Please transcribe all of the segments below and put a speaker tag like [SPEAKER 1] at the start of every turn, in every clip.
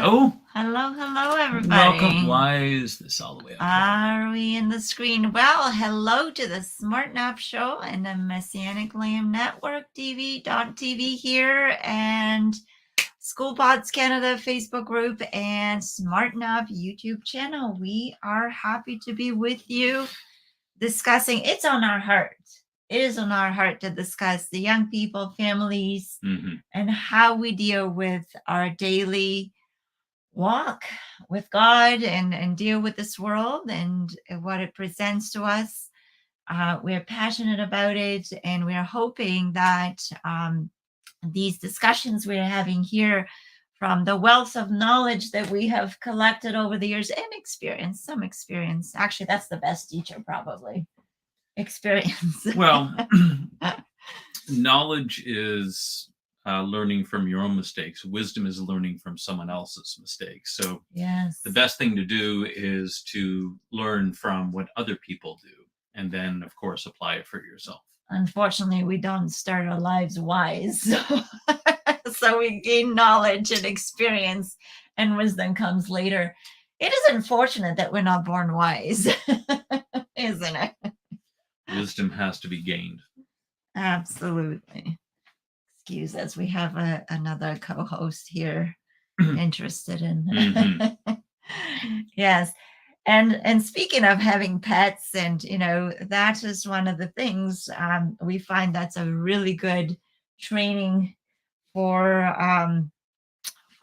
[SPEAKER 1] Hello.
[SPEAKER 2] Hello, everybody.
[SPEAKER 1] Welcome. Why is this all the way up here?
[SPEAKER 2] Are we in the screen? Well, hello to the Smarten show and the Messianic Lamb Network TV here, and SchoolPods Canada Facebook group and Smarten YouTube channel. We are happy to be with you discussing. It's on our heart. It is on our heart to discuss the young people, families, and how we deal with our daily walk with God and deal with this world and what it presents to us. We're passionate about it, and we're hoping that these discussions we're having here, from the wealth of knowledge that we have collected over the years and some experience. Actually, that's the best teacher, probably. Experience.
[SPEAKER 1] Well, knowledge is learning from your own mistakes. Wisdom is learning from someone else's mistakes. So
[SPEAKER 2] yes,
[SPEAKER 1] the best thing to do is to learn from what other people do, and then, of course, apply it for yourself.
[SPEAKER 2] Unfortunately, we don't start our lives wise. So we gain knowledge and experience, and wisdom comes later. It is unfortunate that we're not born wise, isn't it?
[SPEAKER 1] Wisdom has to be gained.
[SPEAKER 2] Absolutely. Excuse us, we have another co-host here interested in. Yes. And speaking of having pets, and that is one of the things we find that's a really good training for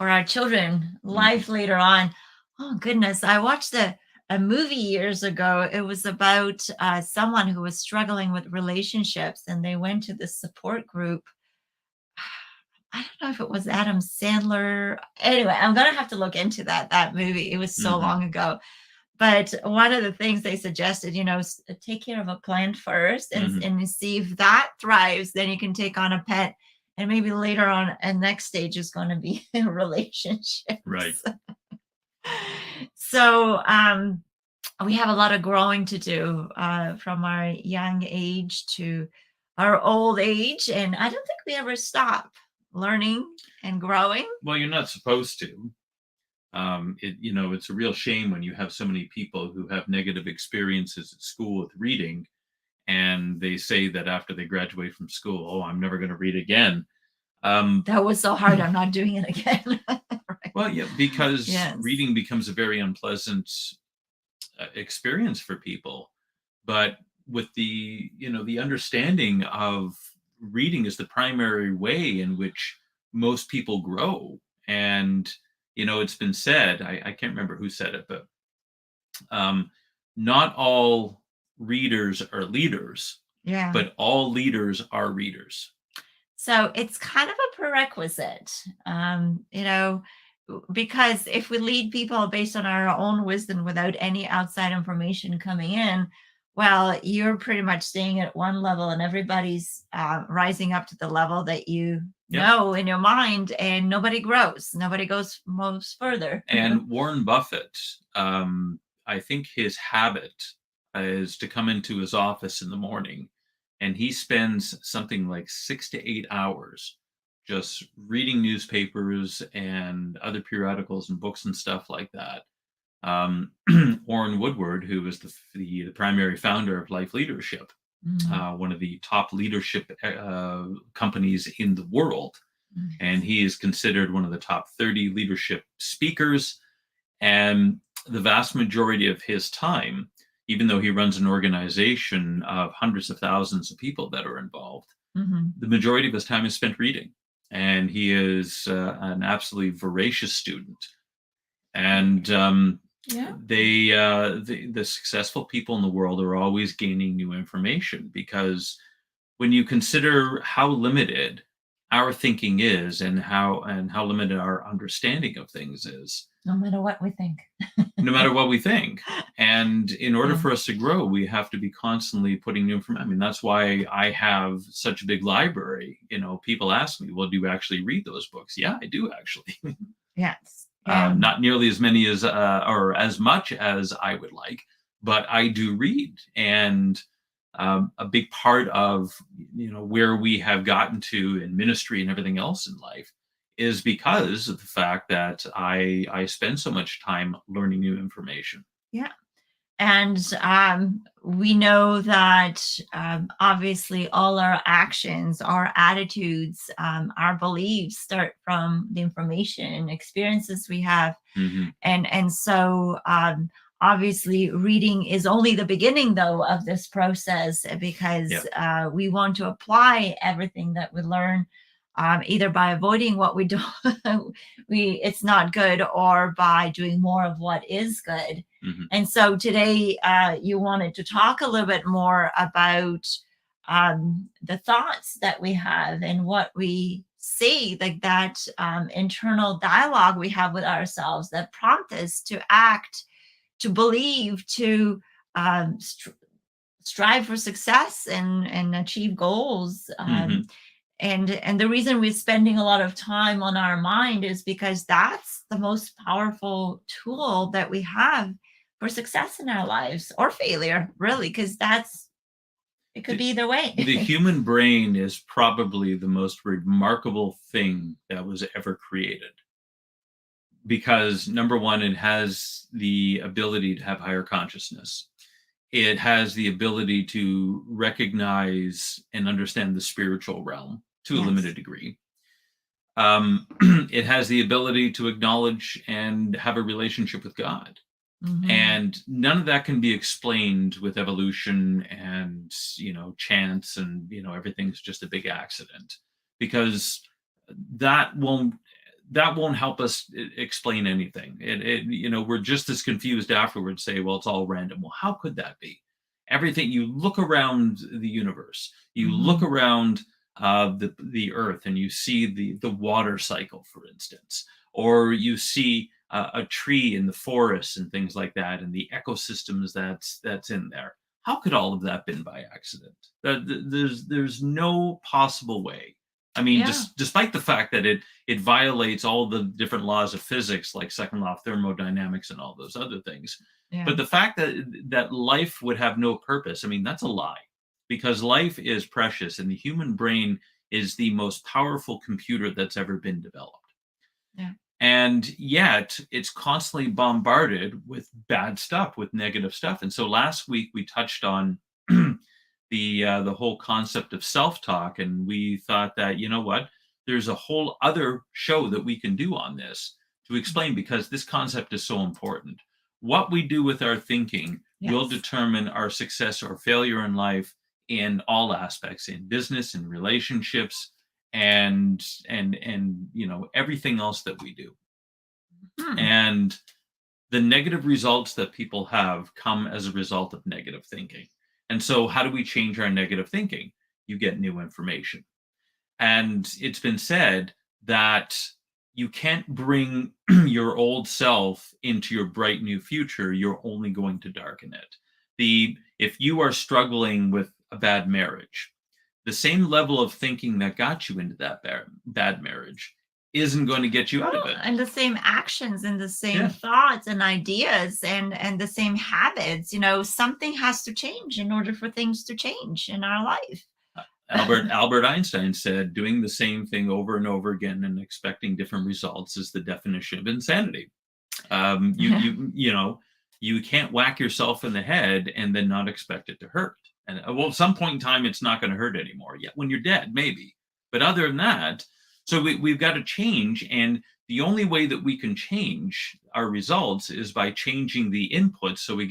[SPEAKER 2] our children life later on. Oh goodness, I watched a movie years ago. It was about someone who was struggling with relationships, and they went to this support group. I don't know if it was Adam Sandler. Anyway, I'm gonna have to look into that movie. It was so long ago. But one of the things they suggested, take care of a plant first and see if that thrives. Then you can take on a pet, and maybe later on, a next stage is going to be a relationship.
[SPEAKER 1] Right.
[SPEAKER 2] So we have a lot of growing to do from our young age to our old age, and I don't think we ever stop learning and growing.
[SPEAKER 1] Well, you're not supposed to. It's a real shame when you have so many people who have negative experiences at school with reading, and they say that after they graduate from school, oh, I'm never going to read again.
[SPEAKER 2] That was so hard. I'm not doing it again.
[SPEAKER 1] Right. Well, yeah, because reading becomes a very unpleasant experience for people. But with the understanding of reading is the primary way in which most people grow. And it's been said, I can't remember who said it, but not all readers are leaders, but all leaders are readers.
[SPEAKER 2] So it's kind of a prerequisite, because if we lead people based on our own wisdom without any outside information coming in, well, you're pretty much staying at one level, and everybody's rising up to the level that you know in your mind, and nobody grows. Nobody goes most further.
[SPEAKER 1] And Warren Buffett, I think his habit is to come into his office in the morning, and he spends something like 6 to 8 hours just reading newspapers and other periodicals and books and stuff like that. Warren Woodward, who was the primary founder of Life Leadership, one of the top leadership companies in the world. And he is considered one of the top 30 leadership speakers. And the vast majority of his time, even though he runs an organization of hundreds of thousands of people that are involved, the majority of his time is spent reading. And he is an absolutely voracious student. And the successful people in the world are always gaining new information, because when you consider how limited our thinking is and how limited our understanding of things is,
[SPEAKER 2] no matter what we think.
[SPEAKER 1] No matter what we think. And in order for us to grow, we have to be constantly putting new information. I mean, that's why I have such a big library. People ask me, well, do you actually read those books? Yeah, I do, actually.
[SPEAKER 2] Yes.
[SPEAKER 1] Not nearly as many as or as much as I would like, but I do read. And a big part of where we have gotten to in ministry and everything else in life is because of the fact that I spend so much time learning new information.
[SPEAKER 2] Yeah. And we know that obviously all our actions, our attitudes, our beliefs start from the information and experiences we have.
[SPEAKER 1] Mm-hmm.
[SPEAKER 2] And so obviously reading is only the beginning though of this process, because we want to apply everything that we learn, either by avoiding what we don't it's not good, or by doing more of what is good.
[SPEAKER 1] Mm-hmm.
[SPEAKER 2] And so today you wanted to talk a little bit more about the thoughts that we have and what we see, like that internal dialogue we have with ourselves that prompt us to act, to believe, to strive for success and achieve goals.
[SPEAKER 1] Mm-hmm.
[SPEAKER 2] And the reason we're spending a lot of time on our mind is because that's the most powerful tool that we have for success in our lives, or failure, really, because it could be either way.
[SPEAKER 1] The human brain is probably the most remarkable thing that was ever created, because number one, it has the ability to have higher consciousness. It has the ability to recognize and understand the spiritual realm to a limited degree. It has the ability to acknowledge and have a relationship with God. Mm-hmm. And none of that can be explained with evolution and, chance, and, everything's just a big accident, because that won't help us explain anything. We're just as confused afterwards, say, well, it's all random. Well, how could that be? Everything, you look around the universe, you look around the earth, and you see the water cycle, for instance, or you see a tree in the forest and things like that, and the ecosystems that's in there. How could all of that been by accident? There's no possible way. I mean, despite the fact that it violates all the different laws of physics, like second law of thermodynamics and all those other things. Yeah. But the fact that life would have no purpose, I mean, that's a lie, because life is precious, and the human brain is the most powerful computer that's ever been developed. Yeah. And yet it's constantly bombarded with bad stuff, with negative stuff. And so last week we touched on the whole concept of self-talk, and we thought that, you know what, there's a whole other show that we can do on this to explain, because this concept is so important. What we do with our thinking will determine our success or failure in life, in all aspects, in business and relationships, and everything else that we do. And the negative results that people have come as a result of negative thinking. And so how do we change our negative thinking? You get new information. And it's been said that you can't bring your old self into your bright new future. You're only going to darken it. If you are struggling with a bad marriage, the same level of thinking that got you into that bad marriage isn't going to get you out of it.
[SPEAKER 2] And the same actions and the same thoughts and ideas and the same habits. Something has to change in order for things to change in our life.
[SPEAKER 1] Albert Einstein said, doing the same thing over and over again and expecting different results is the definition of insanity. You can't whack yourself in the head and then not expect it to hurt. And at some point in time, it's not going to hurt anymore. Yet when you're dead, maybe. But other than that, so we've got to change. And the only way that we can change our results is by changing the inputs. So we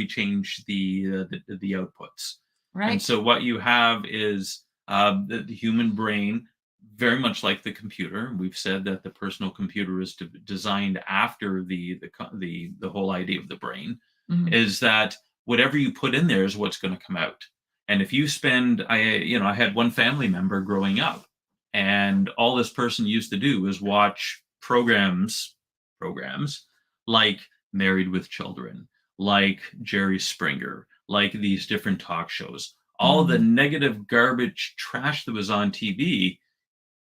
[SPEAKER 1] change the outputs. Right. And so what you have is the human brain, very much like the computer. We've said that the personal computer is designed after the whole idea of the brain, is that whatever you put in there is what's going to come out. And if you I had one family member growing up, and all this person used to do was watch programs like Married with Children, like Jerry Springer, like these different talk shows, all the negative garbage trash that was on TV.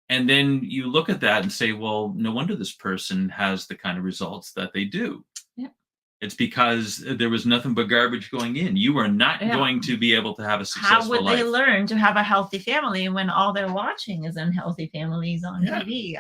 [SPEAKER 1] And then you look at that and say, well, no wonder this person has the kind of results that they do. Yeah. It's because there was nothing but garbage going in. You are not going to be able to have a successful
[SPEAKER 2] How would
[SPEAKER 1] life.
[SPEAKER 2] they learn to have a healthy family when all they're watching is unhealthy families on TV?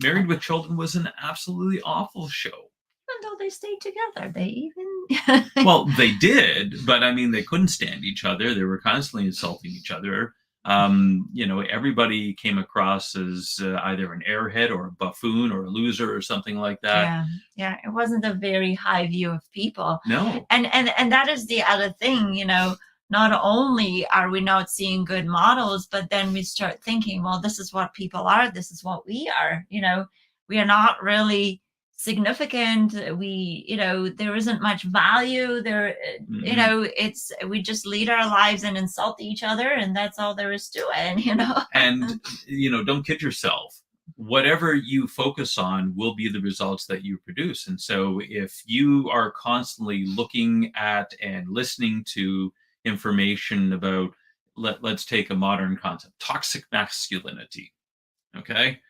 [SPEAKER 1] Married with Children was an absolutely awful show.
[SPEAKER 2] Even though they stayed together, they even
[SPEAKER 1] well, they did, but I mean, they couldn't stand each other. They were constantly insulting each other. Everybody came across as either an airhead or a buffoon or a loser or something like that.
[SPEAKER 2] Yeah, it wasn't a very high view of people.
[SPEAKER 1] No.
[SPEAKER 2] And that is the other thing, not only are we not seeing good models, but then we start thinking, well, this is what people are, this is what we are. We are not really significant. There isn't much value there. We just lead our lives and insult each other, and that's all there is to it.
[SPEAKER 1] And don't kid yourself. Whatever you focus on will be the results that you produce. And so if you are constantly looking at and listening to information about, let's take a modern concept, toxic masculinity. Okay.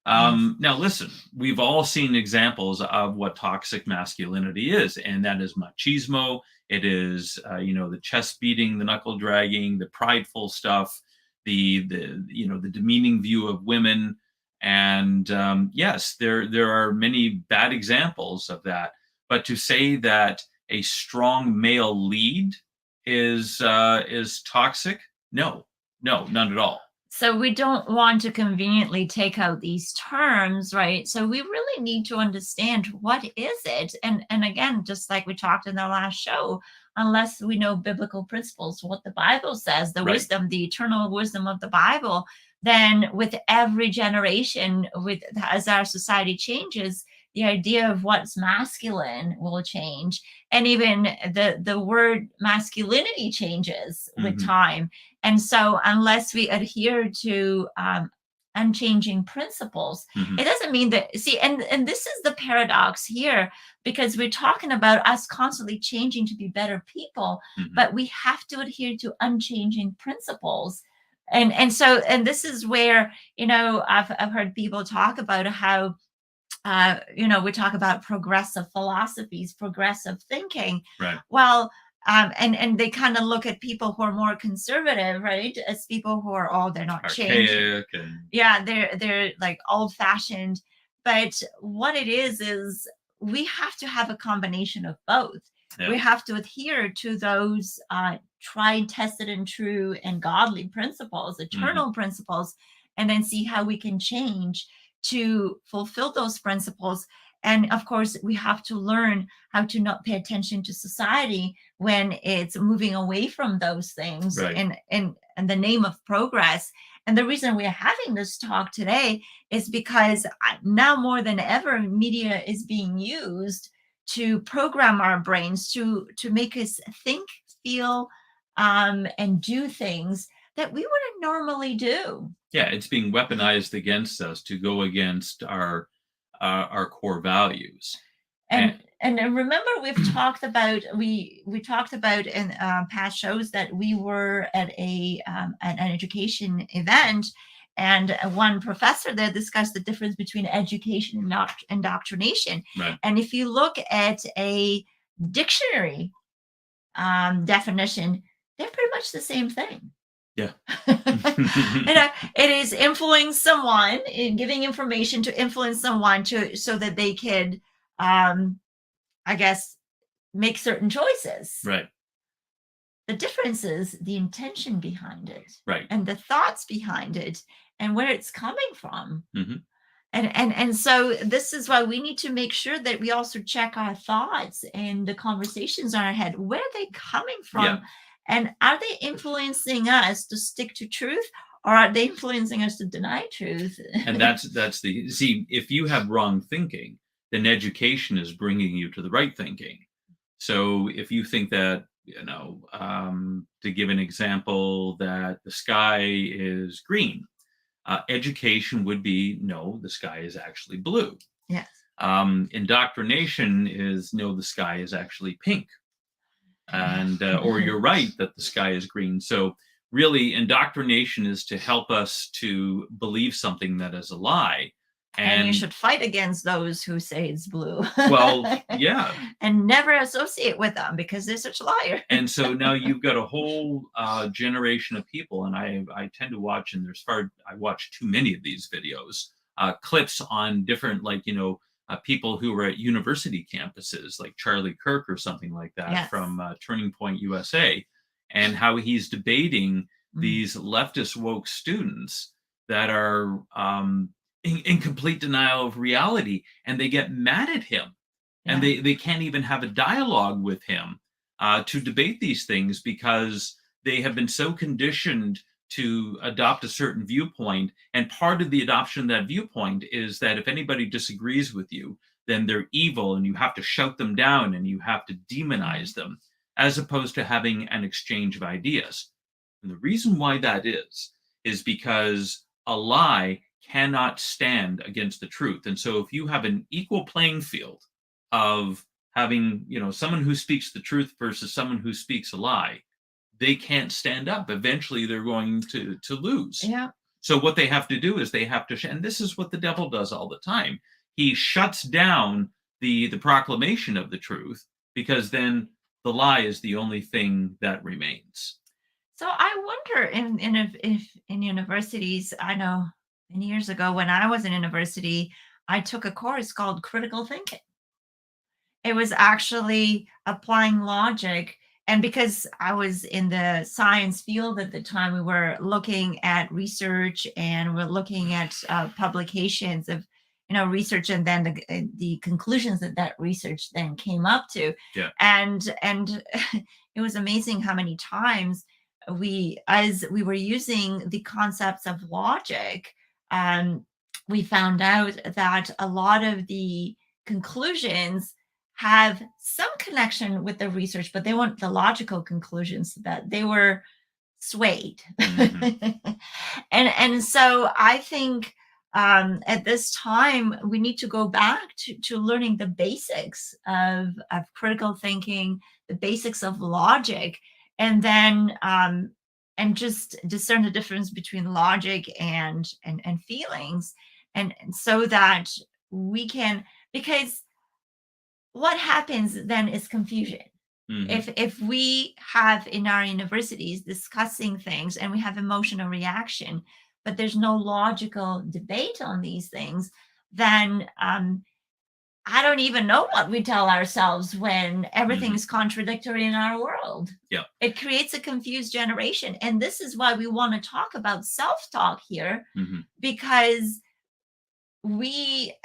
[SPEAKER 1] Now, listen, we've all seen examples of what toxic masculinity is, and that is machismo. It is, the chest beating, the knuckle dragging, the prideful stuff, the demeaning view of women. And yes, there are many bad examples of that. But to say that a strong male lead is toxic, no, none at all.
[SPEAKER 2] So we don't want to conveniently take out these terms, right? So we really need to understand what is it. And again, just like we talked in the last show, unless we know biblical principles, what the Bible says, the wisdom, the eternal wisdom of the Bible, then with every generation, as our society changes, the idea of what's masculine will change. And even the word masculinity changes with time. And so unless we adhere to unchanging principles, it doesn't mean that, and this is the paradox here, because we're talking about us constantly changing to be better people, but we have to adhere to unchanging principles. And this is where, I've heard people talk about how, we talk about progressive philosophies, progressive thinking.
[SPEAKER 1] Right.
[SPEAKER 2] Well, and they kind of look at people who are more conservative, right, as people who are, they're not changing. Yeah, they're like old fashioned. But what it is we have to have a combination of both. Yeah. We have to adhere to those tried, tested, and true and godly principles, eternal principles, and then see how we can change to fulfill those principles. And of course, we have to learn how to not pay attention to society when it's moving away from those things in the name of progress. And the reason we are having this talk today is because now more than ever, media is being used to program our brains, to make us think, feel, and do things that we wouldn't normally do.
[SPEAKER 1] Yeah, it's being weaponized against us to go against our core values.
[SPEAKER 2] And remember, we've talked about we talked about in past shows that we were at an education event, and one professor there discussed the difference between education and indoctrination.
[SPEAKER 1] Right.
[SPEAKER 2] And if you look at a dictionary definition, they're pretty much the same thing.
[SPEAKER 1] Yeah.
[SPEAKER 2] It is influencing someone, in giving information to influence someone so that they could, I guess, make certain choices.
[SPEAKER 1] Right.
[SPEAKER 2] The difference is the intention behind it,
[SPEAKER 1] right,
[SPEAKER 2] and the thoughts behind it, and where it's coming from. And so this is why we need to make sure that we also check our thoughts and the conversations in our head. Where are they coming from?
[SPEAKER 1] Yeah.
[SPEAKER 2] And are they influencing us to stick to truth, or are they influencing us to deny truth?
[SPEAKER 1] And that's if you have wrong thinking, then education is bringing you to the right thinking. So if you think that, to give an example, that the sky is green, education would be, no, the sky is actually blue.
[SPEAKER 2] Yes.
[SPEAKER 1] Indoctrination is, no, the sky is actually pink. And or you're right that the sky is green. So really, indoctrination is to help us to believe something that is a lie.
[SPEAKER 2] And you should fight against those who say it's blue.
[SPEAKER 1] Well, yeah.
[SPEAKER 2] And never associate with them because they're such liars.
[SPEAKER 1] And so now you've got a whole generation of people, and I tend to watch, and I watch too many of these videos, clips on different, people who were at university campuses, like Charlie Kirk or something like that,
[SPEAKER 2] Yes.
[SPEAKER 1] from Turning Point USA, and how he's debating these leftist woke students that are in complete denial of reality, and they get mad at him, and they can't even have a dialogue with him to debate these things because they have been so conditioned to adopt a certain viewpoint. And part of the adoption of that viewpoint is that if anybody disagrees with you, then they're evil and you have to shout them down and you have to demonize them, as opposed to having an exchange of ideas. And the reason why that is because a lie cannot stand against the truth. And so if you have an equal playing field of having, someone who speaks the truth versus someone who speaks a lie, they can't stand up. Eventually they're going to lose.
[SPEAKER 2] Yeah.
[SPEAKER 1] So what they have to do is they have to, and this is what the devil does all the time. He shuts down the proclamation of the truth, because then the lie is the only thing that remains.
[SPEAKER 2] So I wonder if in universities, I know many years ago when I was in university, I took a course called critical thinking. It was actually applying logic. And because I was in the science field at the time, we were looking at research and we're looking at publications of, research, and then the conclusions that research then came up to.
[SPEAKER 1] Yeah.
[SPEAKER 2] And it was amazing how many times as we were using the concepts of logic, we found out that a lot of the conclusions have some connection with the research, but they weren't the logical conclusions, that they were swayed. Mm-hmm. and so I think at this time we need to go back to learning the basics of critical thinking, the basics of logic, and then and just discern the difference between logic and feelings, and so that we can, because what happens then is confusion. Mm-hmm. If we have in our universities discussing things and we have emotional reaction, but there's no logical debate on these things, then I don't even know what we tell ourselves when everything is contradictory in our world.
[SPEAKER 1] Yeah.
[SPEAKER 2] It creates a confused generation. And this is why we want to talk about self-talk here, because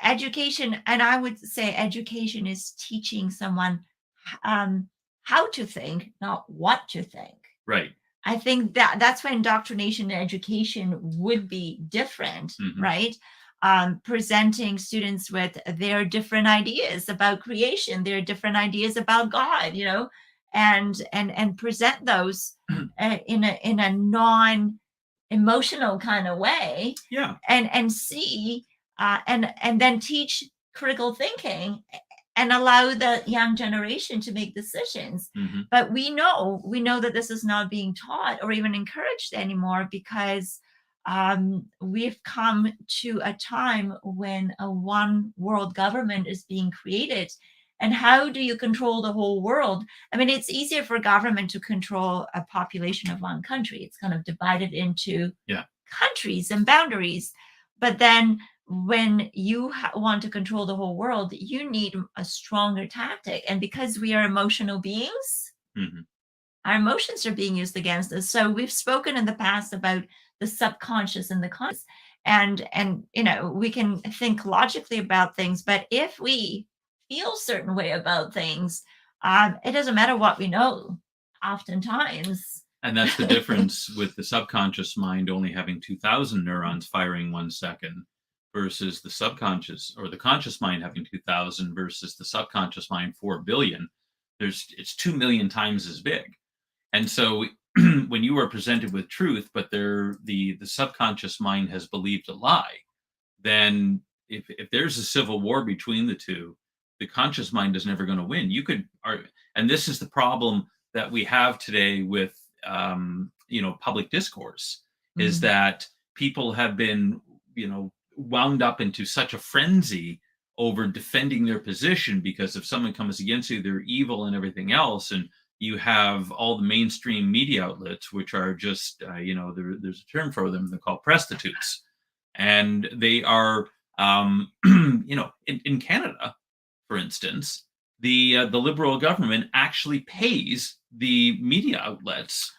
[SPEAKER 2] education, and I would say education is teaching someone how to think, not what to think.
[SPEAKER 1] Right.
[SPEAKER 2] I think that's why indoctrination and education would be different, right? Presenting students with their different ideas about creation, their different ideas about God, and present those in a non-emotional kind of way.
[SPEAKER 1] Yeah.
[SPEAKER 2] And see and then teach critical thinking and allow the young generation to make decisions. But we know that this is not being taught or even encouraged anymore, because we've come to a time when a one world government is being created. And how do you control the whole world? I mean, it's easier for government to control a population of one country. It's kind of divided into countries and boundaries. But then when you want to control the whole world, you need a stronger tactic. And because we are emotional beings, our emotions are being used against us. So we've spoken in the past about the subconscious and the conscious. And we can think logically about things, but if we feel a certain way about things, it doesn't matter what we know, oftentimes.
[SPEAKER 1] And that's the difference with the subconscious mind only having 2,000 neurons firing 1 second versus the subconscious or the conscious mind having 2,000 versus the subconscious mind 4 billion. It's 2 million times as big. And so when you are presented with truth, but the subconscious mind has believed a lie, then if there's a civil war between the two, the conscious mind is never going to win. And this is the problem that we have today with public discourse, is that people have been wound up into such a frenzy over defending their position, because if someone comes against you, they're evil and everything else. And you have all the mainstream media outlets, which are just, there's a term for them, they're called prostitutes. And they are, in Canada, for instance, the Liberal government actually pays the media outlets.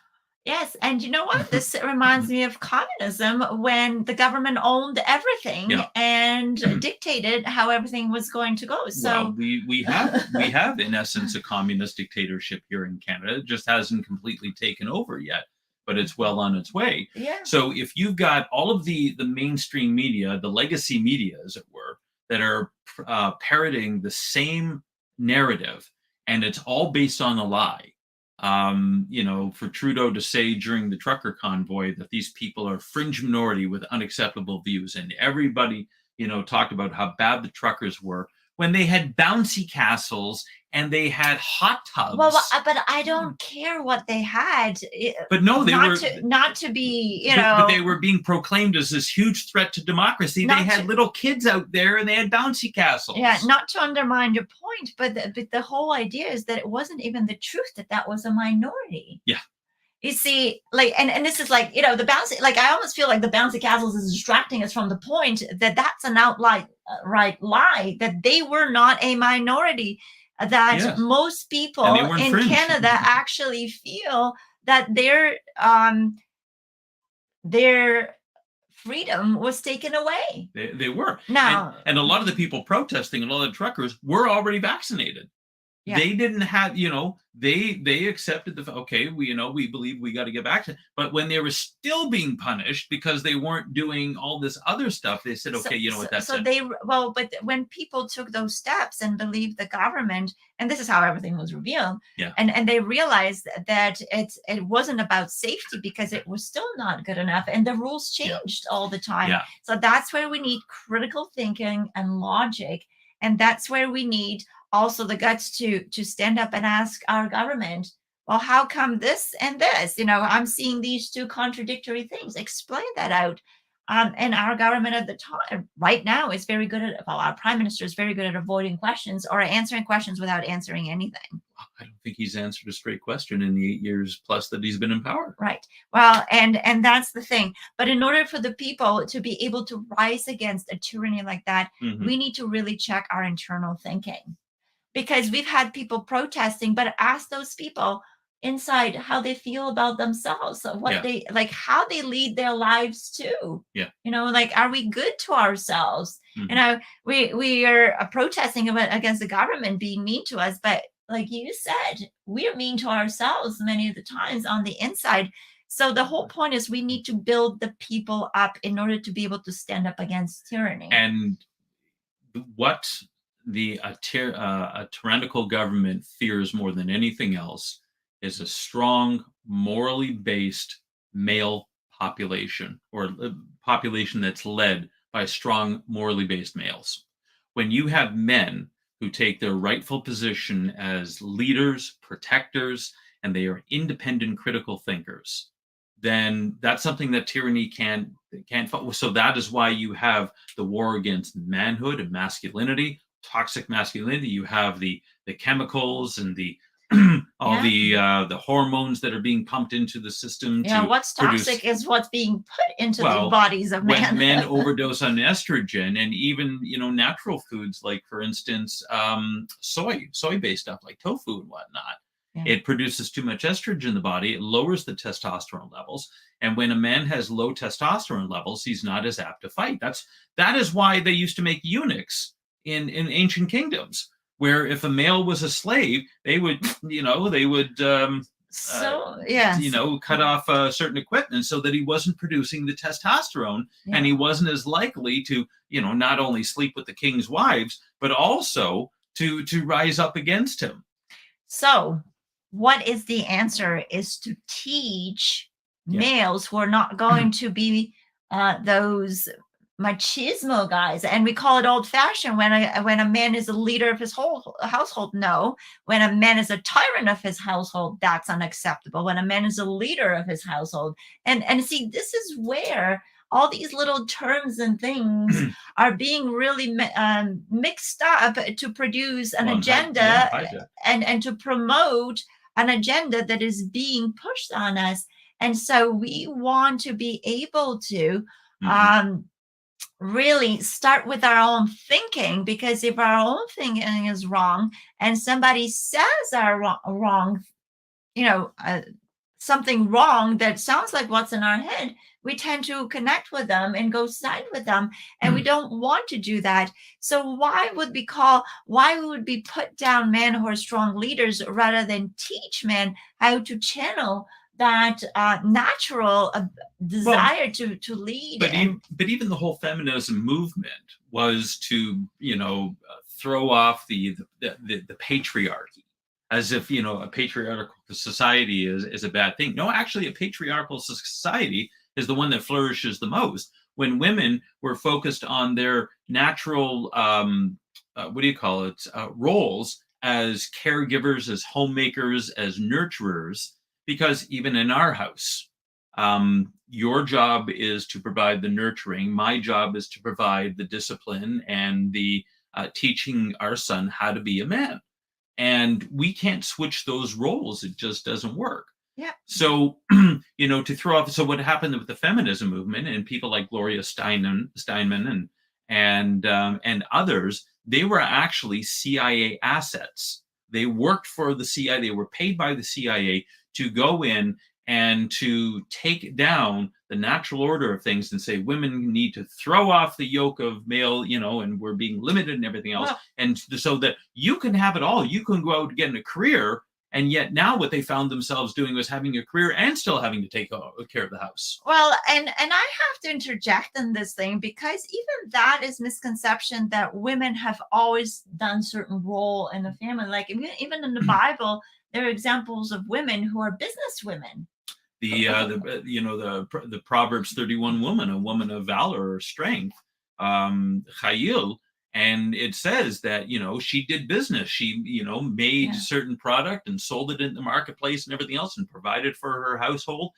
[SPEAKER 2] Yes, and you know what? This reminds me of communism, when the government owned everything and dictated how everything was going to go. So
[SPEAKER 1] well, we have in essence a communist dictatorship here in Canada. It just hasn't completely taken over yet, but it's well on its way.
[SPEAKER 2] Yeah.
[SPEAKER 1] So if you've got all of the mainstream media, the legacy media, as it were, that are parroting the same narrative, and it's all based on a lie. For Trudeau to say during the trucker convoy that these people are a fringe minority with unacceptable views, and everybody, talked about how bad the truckers were, when they had bouncy castles and they had hot tubs.
[SPEAKER 2] Well, but I don't care what they had.
[SPEAKER 1] But no, they were
[SPEAKER 2] not to be,
[SPEAKER 1] but they were being proclaimed as this huge threat to democracy. They had little kids out there and they had bouncy castles.
[SPEAKER 2] Yeah, not to undermine your point, but the whole idea is that it wasn't even the truth that was a minority.
[SPEAKER 1] Yeah.
[SPEAKER 2] You see, like, and this is like, the bouncy, like, I almost feel like the bouncy castles is distracting us from the point that that's an outright lie, that they were not a minority, that most people in Canada actually feel that their freedom was taken away.
[SPEAKER 1] They were.
[SPEAKER 2] Now,
[SPEAKER 1] and a lot of the people protesting, a lot of the truckers were already vaccinated. Yeah. They didn't have, they accepted we believe we got to get back to, but when they were still being punished because they weren't doing all this other stuff, they said, okay, that's
[SPEAKER 2] so it. But when people took those steps and believed the government, and this is how everything was revealed, and they realized that it wasn't about safety, because it was still not good enough, and the rules changed all the time. Yeah. So that's where we need critical thinking and logic, and that's where we need also the guts to stand up and ask our government, well, how come this and this? I'm seeing these two contradictory things. Explain that out. And our government at the time, right now, is very good at, our prime minister is very good at avoiding questions or answering questions without answering anything.
[SPEAKER 1] I don't think he's answered a straight question in the 8 years plus that he's been in power.
[SPEAKER 2] Right. Well, and that's the thing. But in order for the people to be able to rise against a tyranny like that, we need to really check our internal thinking. Because we've had people protesting, but ask those people inside how they feel about themselves, what they like, how they lead their lives too.
[SPEAKER 1] Yeah.
[SPEAKER 2] Are we good to ourselves? We are protesting against the government being mean to us, but like you said, we're mean to ourselves many of the times on the inside. So the whole point is we need to build the people up in order to be able to stand up against tyranny.
[SPEAKER 1] And what a tyrannical government fears more than anything else is a strong, morally based male population, or a population that's led by strong, morally based males. When you have men who take their rightful position as leaders, protectors, and they are independent, critical thinkers, then that's something that tyranny can't follow. So that is why you have the war against manhood and masculinity, toxic masculinity. You have the chemicals and the the hormones that are being pumped into the system.
[SPEAKER 2] What's toxic is what's being put into the bodies of men.
[SPEAKER 1] When men overdose on estrogen, and even natural foods like, for instance, soy-based stuff like tofu and whatnot. Yeah. It produces too much estrogen in the body. It lowers the testosterone levels. And when a man has low testosterone levels, he's not as apt to fight. That is why they used to make eunuchs in ancient kingdoms, where if a male was a slave, they would, cut off certain equipment so that he wasn't producing the testosterone, and he wasn't as likely to, not only sleep with the king's wives, but also to rise up against him.
[SPEAKER 2] So what is the answer is to teach males who are not going to be those machismo guys, and we call it old-fashioned when a man is a leader of his whole household. No, when a man is a tyrant of his household, that's unacceptable. When a man is a leader of his household, and see, this is where all these little terms and things are being really mixed up to produce an agenda and to promote an agenda that is being pushed on us. And so we want to be able to really start with our own thinking, because if our own thinking is wrong and somebody says our wrong, something wrong that sounds like what's in our head, we tend to connect with them and go side with them, and we don't want to do that. So why would we put down men who are strong leaders rather than teach men how to channel that natural desire to lead?
[SPEAKER 1] But even the whole feminism movement was to throw off the patriarchy, as if a patriarchal society is a bad thing. No, actually, a patriarchal society is the one that flourishes the most. When women were focused on their natural roles as caregivers, as homemakers, as nurturers. Because even in our house, your job is to provide the nurturing. My job is to provide the discipline and the teaching our son how to be a man. And we can't switch those roles. It just doesn't work.
[SPEAKER 2] Yeah.
[SPEAKER 1] So, to throw off. So what happened with the feminism movement and people like Gloria Steinman and others, they were actually CIA assets. They worked for the CIA. They were paid by the CIA to go in and to take down the natural order of things and say women need to throw off the yoke of male, and we're being limited and everything else. Well, and so that you can have it all. You can go out and get in a career. And yet now what they found themselves doing was having a career and still having to take care of the house.
[SPEAKER 2] Well, and I have to interject in this thing, because even that is misconception that women have always done certain role in the family. Like even in the Bible, there are examples of women who are business women.
[SPEAKER 1] The Proverbs 31 woman, a woman of valor or strength, Chayil. And it says that, she did business. She, made certain product and sold it in the marketplace and everything else and provided for her household.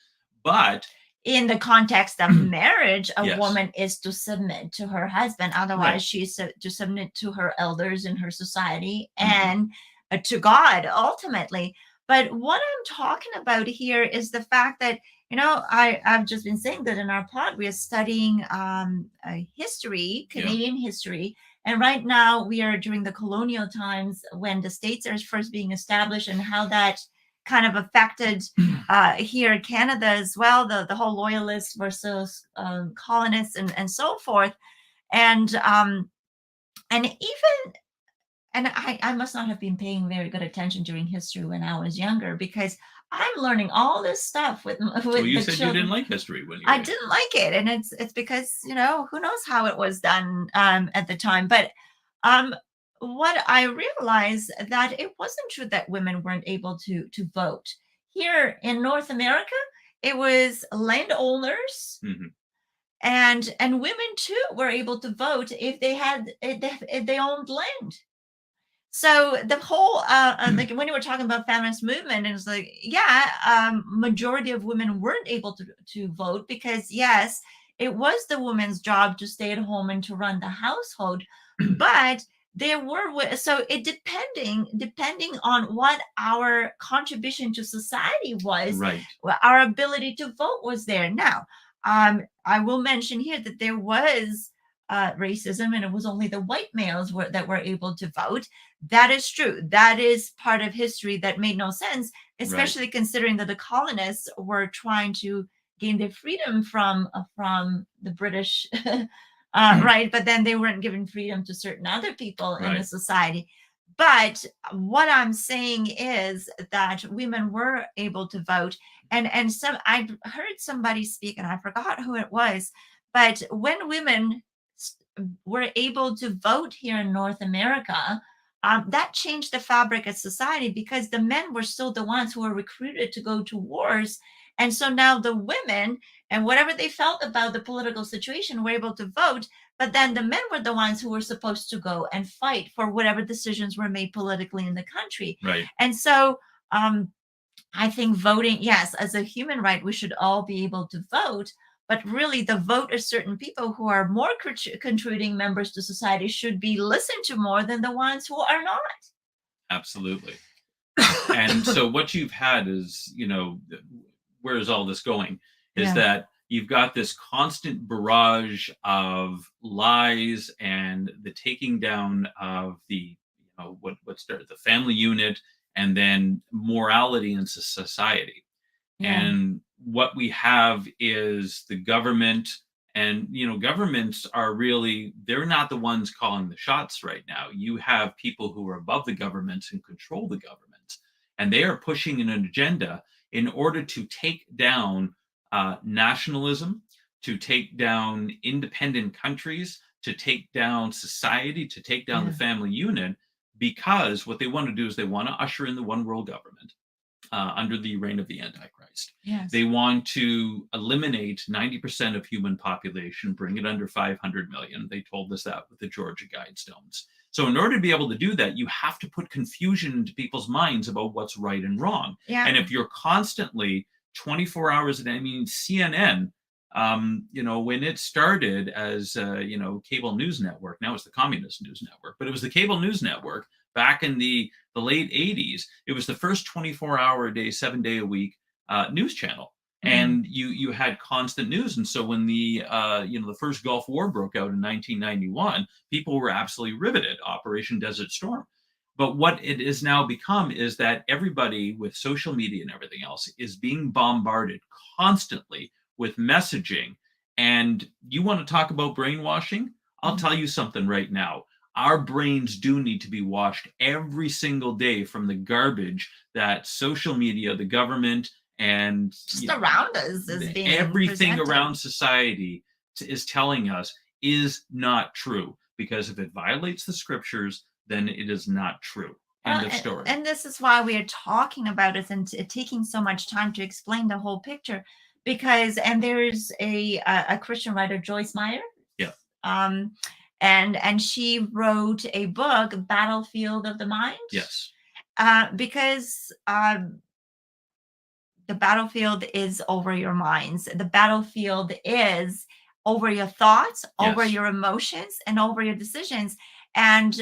[SPEAKER 1] But
[SPEAKER 2] in the context of marriage, a woman is to submit to her husband. Otherwise, she's to submit to her elders in her society and to God ultimately. But what I'm talking about here is the fact that, I've just been saying that in our pod, we are studying history, Canadian history. And right now we are during the colonial times when the states are first being established, and how that kind of affected here in Canada as well, the whole loyalists versus colonists and so forth. And I must not have been paying very good attention during history when I was younger, because I'm learning all this stuff with
[SPEAKER 1] well, you
[SPEAKER 2] the
[SPEAKER 1] said
[SPEAKER 2] children.
[SPEAKER 1] You didn't like history when you
[SPEAKER 2] I didn't like it, and it's because who knows how it was done at the time. But what I realized that it wasn't true that women weren't able to vote here in North America. It was landowners. And women too were able to vote if they owned land. So the whole like when you were talking about feminist movement, it was like, majority of women weren't able to vote, because yes, it was the woman's job to stay at home and to run the household. But there were, so it depending on what our contribution to society was, our ability to vote was there. Now, I will mention here that there was racism, and it was only the white males that were able to vote. That is true. That is part of history that made no sense, especially considering that the colonists were trying to gain their freedom from the British, right? But then they weren't given freedom to certain other people in the society. But what I'm saying is that women were able to vote, and I heard somebody speak, and I forgot who it was, but when women were able to vote here in North America, that changed the fabric of society, because the men were still the ones who were recruited to go to wars. And so now the women, and whatever they felt about the political situation, were able to vote. But then the men were the ones who were supposed to go and fight for whatever decisions were made politically in the country. And so I think voting, yes, as a human right, we should all be able to vote. but really the vote of certain people who are more contributing members to society should be listened to more than the ones who are not.
[SPEAKER 1] Absolutely. And so what you've had is, where is all this going? Is
[SPEAKER 2] Yeah.
[SPEAKER 1] that you've got this constant barrage of lies and the taking down of the, what started the family unit, and then morality in society.
[SPEAKER 2] Yeah.
[SPEAKER 1] And what we have is the government, and governments are really, they're not the ones calling the shots right now. You have people who are above the government and control the government, and they are pushing an agenda in order to take down nationalism, to take down independent countries, to take down society, to take down the
[SPEAKER 2] Yeah.
[SPEAKER 1] family unit, because what they want to do is they want to usher in the one world government under the reign of the Antichrist.
[SPEAKER 2] Yes.
[SPEAKER 1] They want to eliminate 90% of human population, bring it under 500 million. They told us that with the Georgia Guidestones. So in order to be able to do that, you have to put confusion into people's minds about what's right and wrong.
[SPEAKER 2] Yeah.
[SPEAKER 1] And if you're constantly 24 hours a day, I mean, CNN, when it started as, cable news network, now it's the communist news network, but it was the cable news network back in the late 80s. It was the first 24-hour a day, 7-day a week news channel. And you had constant news. And so when the first Gulf War broke out in 1991, people were absolutely riveted. Operation Desert Storm. But what it has now become is that everybody with social media and everything else is being bombarded constantly with messaging. And you want to talk about brainwashing? I'll tell you something right now. Our brains do need to be washed every single day from the garbage that social media, the government, and
[SPEAKER 2] just around us is being
[SPEAKER 1] everything
[SPEAKER 2] presented.
[SPEAKER 1] Around society is telling us is not true. Because if it violates the scriptures, then it is not true. End of story.
[SPEAKER 2] And this is why we are talking about it and taking so much time to explain the whole picture. Because, and there's a Christian writer, Joyce Meyer.
[SPEAKER 1] Yeah.
[SPEAKER 2] And she wrote a book, Battlefield of the Mind.
[SPEAKER 1] Yes.
[SPEAKER 2] Because the battlefield is over your minds. The battlefield is over your thoughts, over your emotions, and over your decisions. And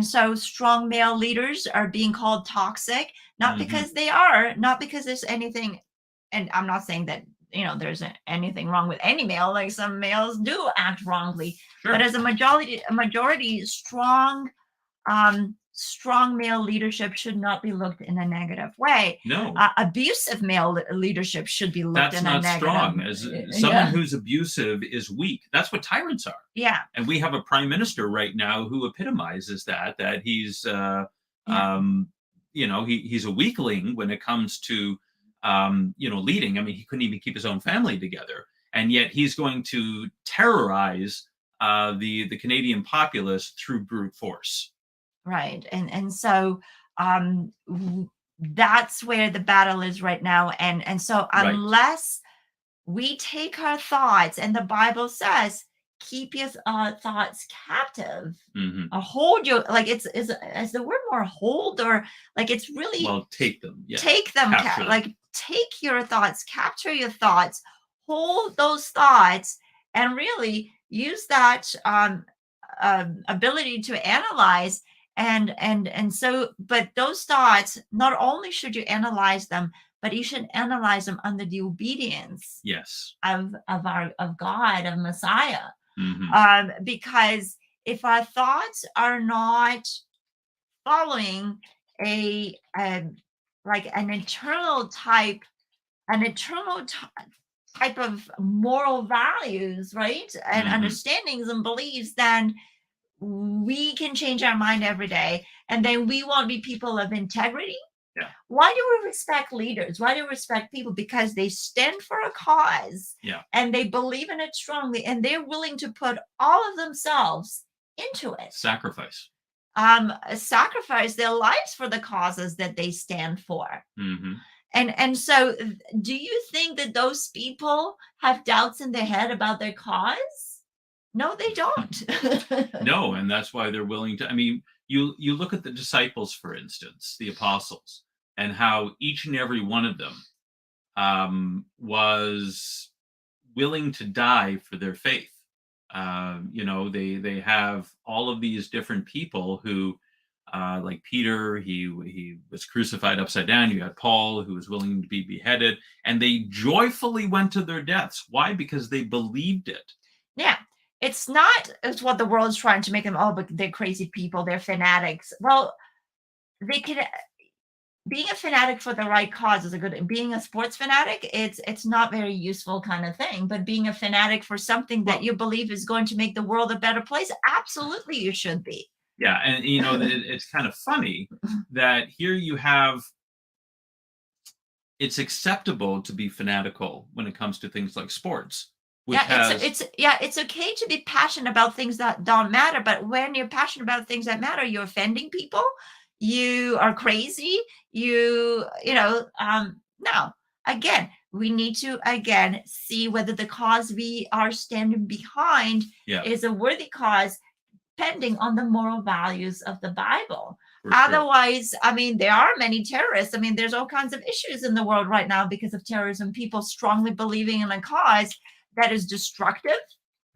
[SPEAKER 2] so strong male leaders are being called toxic, not because they are, not because there's anything, and I'm not saying that there's anything wrong with any male. Like some males do act wrongly, but as a majority strong male leadership should not be looked in a negative way.
[SPEAKER 1] No.
[SPEAKER 2] Abusive male leadership should be looked
[SPEAKER 1] That's
[SPEAKER 2] in a negative.
[SPEAKER 1] That's not strong. As someone who's abusive is weak. That's what tyrants are. Yeah. And we have a prime minister right now who epitomizes that he's, he's a weakling when it comes to, leading. I mean, he couldn't even keep his own family together. And yet he's going to terrorize the Canadian populace through brute force.
[SPEAKER 2] Right. And so that's where the battle is right now. And so unless we take our thoughts, and the Bible says, keep your thoughts captive, hold your, like it's as the word more hold, or like it's really,
[SPEAKER 1] well, take them. Yeah.
[SPEAKER 2] Take them, like take your thoughts, capture your thoughts, hold those thoughts, and really use that ability to analyze. And so, but those thoughts, not only should you analyze them, but you should analyze them under the obedience of God, of Messiah. Because if our thoughts are not following like an eternal type of moral values, right, and understandings and beliefs, then we can change our mind every day, and then we won't be people of integrity. Yeah. Why do we respect leaders? Why do we respect people? Because they stand for a cause, and they believe in it strongly, and they're willing to put all of themselves into it. Sacrifice their lives for the causes that they stand for. And so, do you think that those people have doubts in their head about their cause? No, they don't.
[SPEAKER 1] No, and that's why they're willing to. I mean, you look at the disciples, for instance, the apostles, and how each and every one of them was willing to die for their faith. They have all of these different people who, like Peter, he was crucified upside down. You had Paul, who was willing to be beheaded, and they joyfully went to their deaths. Why? Because they believed it.
[SPEAKER 2] Yeah. It's what the world is trying to make them, oh, but they're crazy people, they're fanatics. Well, they could being a fanatic for the right cause is a good. Being a sports fanatic, it's not very useful kind of thing. But being a fanatic for something that
[SPEAKER 1] Well,
[SPEAKER 2] you believe is going to make the world a better place, absolutely you should be.
[SPEAKER 1] yeah, and it's kind of funny that here you have it's acceptable to be fanatical when it comes to things like sports, which
[SPEAKER 2] Yeah,
[SPEAKER 1] has
[SPEAKER 2] it's okay to be passionate about things that don't matter, but when you're passionate about things that matter, you're offending people, you are crazy, no. Again, we need to again see whether the cause we are standing behind
[SPEAKER 1] yeah,
[SPEAKER 2] is a worthy cause, depending on the moral values of the Bible.
[SPEAKER 1] for sure.
[SPEAKER 2] Otherwise, I mean, there are many terrorists. I mean, there's all kinds of issues in the world right now because of terrorism, people strongly believing in a cause that is destructive,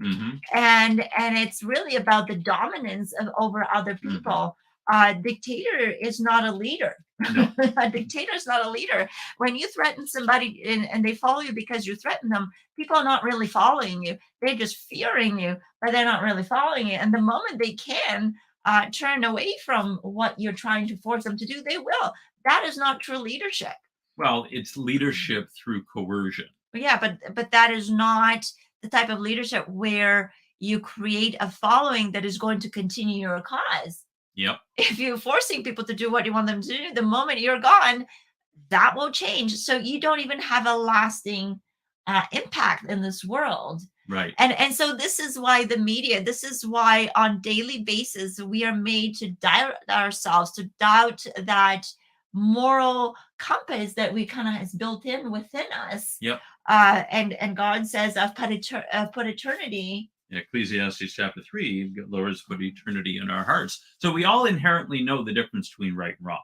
[SPEAKER 1] Hmm.
[SPEAKER 2] and it's really about the dominance of over other
[SPEAKER 1] Hmm.
[SPEAKER 2] people. Dictator is not a leader.
[SPEAKER 1] No.
[SPEAKER 2] A dictator is not a leader. When you threaten somebody and they follow you because you threaten them, people are not really following you, they're just fearing you, but they're not really following you. And the moment they can turn away from what you're trying to force them to do, they will. That is not true leadership.
[SPEAKER 1] Well, it's leadership through coercion.
[SPEAKER 2] Yeah, but that is not the type of leadership where you create a following that is going to continue your cause.
[SPEAKER 1] Yep.
[SPEAKER 2] If you're forcing people to do what you want them to do, the moment you're gone, that will change. So you don't even have a lasting impact in this world.
[SPEAKER 1] Right.
[SPEAKER 2] And so this is why the media, this is why on daily basis we are made to doubt ourselves, to doubt that moral compass that we kind of has built in within us.
[SPEAKER 1] Yep.
[SPEAKER 2] And God says, I've put eternity.
[SPEAKER 1] In Ecclesiastes chapter 3, Lord has put eternity in our hearts. So we all inherently know the difference between right and wrong.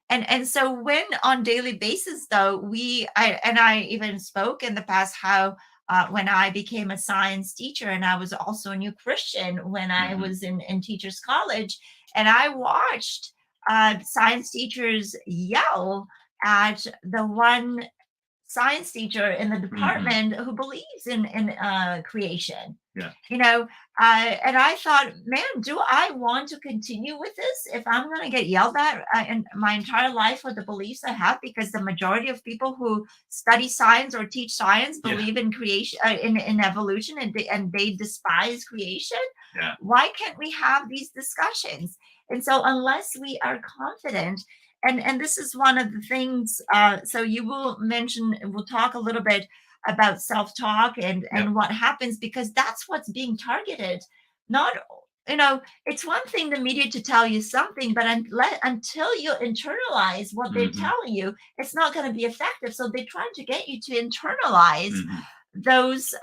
[SPEAKER 2] And so when on daily basis though, I even spoke in the past how when I became a science teacher, and I was also a new Christian when I
[SPEAKER 1] Hmm.
[SPEAKER 2] was in teachers college, and I watched science teachers yell at the one science teacher in the
[SPEAKER 1] Hmm.
[SPEAKER 2] department who believes in creation.
[SPEAKER 1] Yeah.
[SPEAKER 2] you know and I thought, man, do I want to continue with this if I'm going to get yelled at in my entire life for the beliefs I have, because the majority of people who study science or teach science
[SPEAKER 1] Yeah.
[SPEAKER 2] believe in creation, in evolution, and they despise creation.
[SPEAKER 1] Yeah.
[SPEAKER 2] Why can't we have these discussions? And so unless we are confident, and this is one of the things, so you will mention, we'll talk a little bit about self-talk
[SPEAKER 1] Yep.
[SPEAKER 2] and what happens, because that's what's being targeted. Not, it's one thing the media to tell you something, but until you internalize what they're
[SPEAKER 1] Hmm.
[SPEAKER 2] telling you, it's not going to be effective. So they're trying to get you to internalize
[SPEAKER 1] Hmm.
[SPEAKER 2] those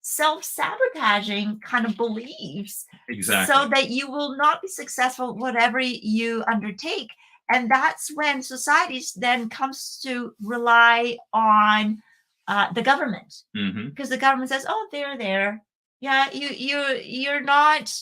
[SPEAKER 2] self-sabotaging kind of beliefs, so
[SPEAKER 1] Exactly.
[SPEAKER 2] that you will not be successful whatever you undertake. And that's when societies then comes to rely on the government,
[SPEAKER 1] Hmm.
[SPEAKER 2] because the government says, oh, they're there, yeah, you're not,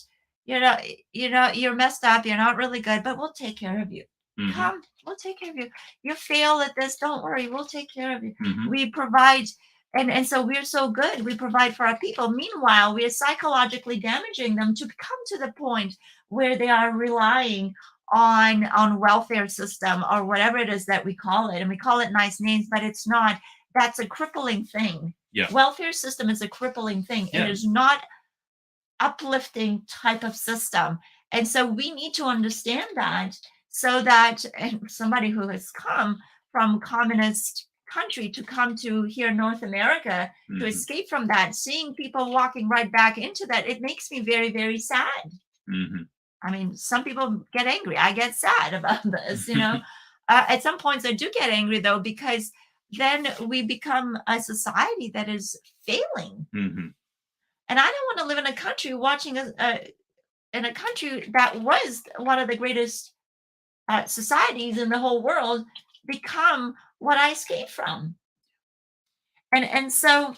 [SPEAKER 2] you're messed up, you're not really good, but we'll take care of you.
[SPEAKER 1] Hmm.
[SPEAKER 2] Come, we'll take care of you. You fail at this, don't worry, we'll take care of you.
[SPEAKER 1] Hmm.
[SPEAKER 2] We provide, and so we're so good, we provide for our people. Meanwhile, we are psychologically damaging them to come to the point where they are relying on welfare system or whatever it is that we call it, and we call it nice names, but it's not. That's a crippling thing.
[SPEAKER 1] Yeah.
[SPEAKER 2] Welfare system is a crippling thing. It
[SPEAKER 1] Yeah.
[SPEAKER 2] is not uplifting type of system. And so we need to understand that, so that, and somebody who has come from communist country to come to here North America, to
[SPEAKER 1] Hmm.
[SPEAKER 2] escape from that, seeing people walking right back into that, it makes me very, very sad.
[SPEAKER 1] Hmm.
[SPEAKER 2] I mean, some people get angry. I get sad about this. At some points, I do get angry though, because then we become a society that is failing.
[SPEAKER 1] Hmm.
[SPEAKER 2] And I don't want to live in a country in a country that was one of the greatest societies in the whole world become what I escaped from. And so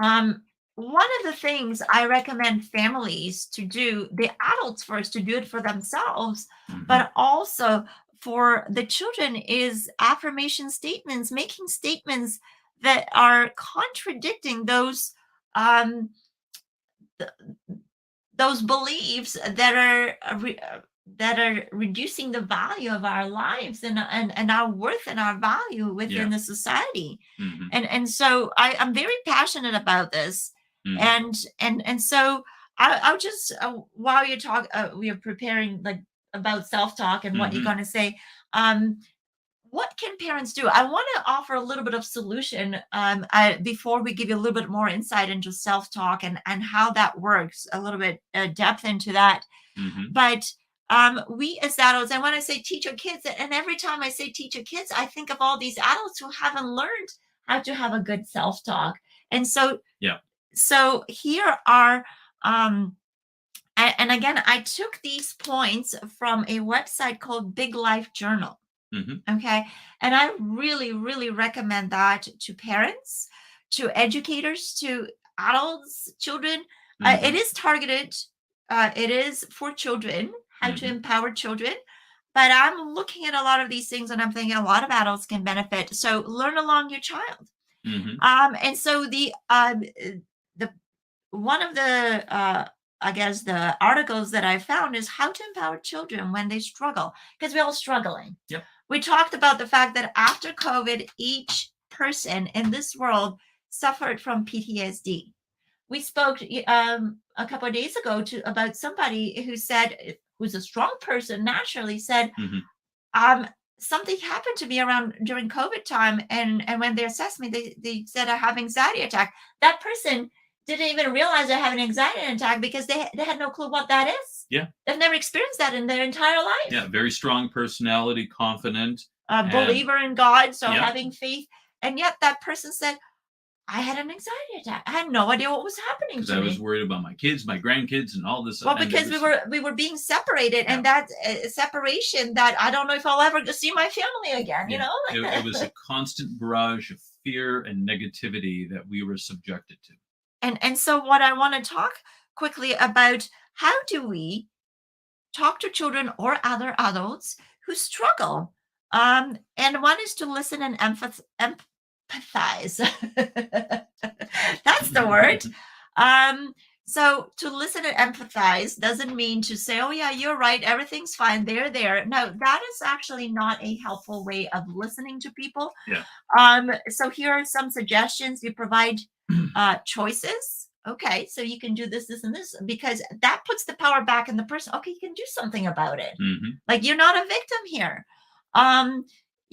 [SPEAKER 2] One of the things I recommend families to do, the adults first, to do it for themselves, but also for the children, is affirmation statements, making statements that are contradicting um, those beliefs that are reducing the value of our lives and our worth and our value within the society. And so I'm very passionate about this. And so I'll just while you talk, we are preparing like about self-talk and what you're going to say. What can parents do? I want to offer a little bit of solution before we give you a little bit more insight into self-talk and how that works, a little bit depth into that. But we as adults, and when I say teach your kids, and every time I say teach your kids, I think of all these adults who haven't learned how to have a good self-talk. And so, so here are, and again, I took these points from a website called Big Life Journal. Okay. And I really, really recommend that to parents, to educators, to adults, children. It is targeted. It is for children, how to empower children. But I'm looking at a lot of these things and I'm thinking a lot of adults can benefit. So learn along your child. And so the one of the I guess the articles that I found is how to empower children when they struggle, because we're all struggling. We talked about the fact that after COVID, each person in this world suffered from PTSD. We spoke a couple of days ago about somebody who said, who's a strong person, naturally said, something happened to me during COVID time, and when they assessed me, they said I have anxiety attack. That person didn't even realize they have an anxiety attack because they had no clue what that is. They've never experienced that in their entire life.
[SPEAKER 1] Very strong personality, confident,
[SPEAKER 2] believer in God, so having faith. And yet that person said, I had an anxiety attack. I had no idea what was happening to me.
[SPEAKER 1] Because I was worried about my kids, my grandkids, and all this.
[SPEAKER 2] Well, because we were being separated, and that separation that I don't know if I'll ever see my family again. You know,
[SPEAKER 1] it was a constant barrage of fear and negativity that we were subjected to.
[SPEAKER 2] And so what I want to talk quickly about, how do we talk to children or other adults who struggle? And one is to listen and empathize. That's the word. So to listen and empathize doesn't mean to say, oh yeah, you're right, everything's fine, they're there. No, that is actually not a helpful way of listening to people. So here are some suggestions. You provide choices. Okay, so you can do this, this, and this, because that puts the power back in the person. Okay, you can do something about it. Like, you're not a victim here.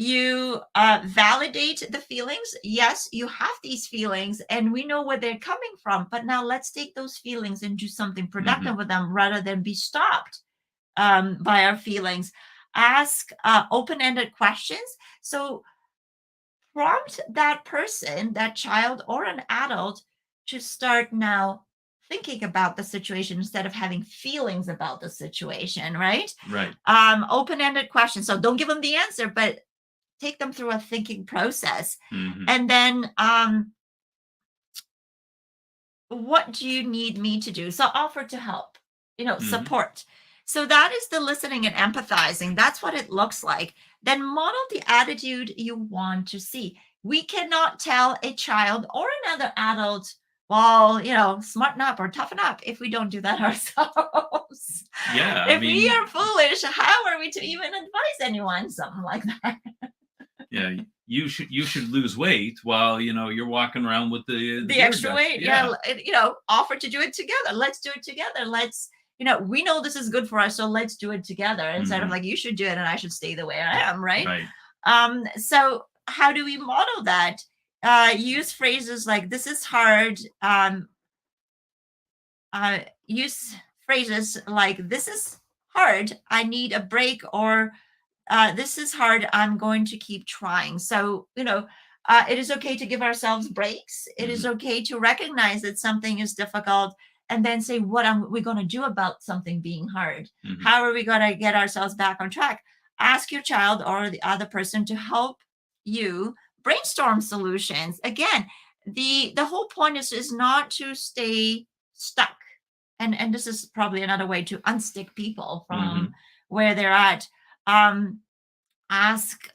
[SPEAKER 2] You validate the feelings. Yes, you have these feelings and we know where they're coming from, but now let's take those feelings and do something productive with them rather than be stopped by our feelings. Ask open-ended questions. So prompt that person, that child or an adult, to start now thinking about the situation instead of having feelings about the situation, right? Open-ended questions. So don't give them the answer, but take them through a thinking process. And then what do you need me to do? So offer to help, support. So that is the listening and empathizing. That's what it looks like. Then model the attitude you want to see. We cannot tell a child or another adult, well, smarten up or toughen up, if we don't do that ourselves. If we are foolish, how are we to even advise anyone something like that?
[SPEAKER 1] You should lose weight while you're walking around with the
[SPEAKER 2] extra weight. Offer to do it together. Let's do it together. Let's we know this is good for us, so let's do it together instead of like, you should do it and I should stay the way I am, right? So how do we model that? Use phrases like, this is hard. Use phrases like, this is hard, I need a break, or this is hard, I'm going to keep trying. So, it is okay to give ourselves breaks. It is okay to recognize that something is difficult and then say, what are we going to do about something being hard? How are we going to get ourselves back on track? Ask your child or the other person to help you brainstorm solutions. Again, the whole point is not to stay stuck. And this is probably another way to unstick people from
[SPEAKER 1] Mhm.
[SPEAKER 2] where they're at. Um, ask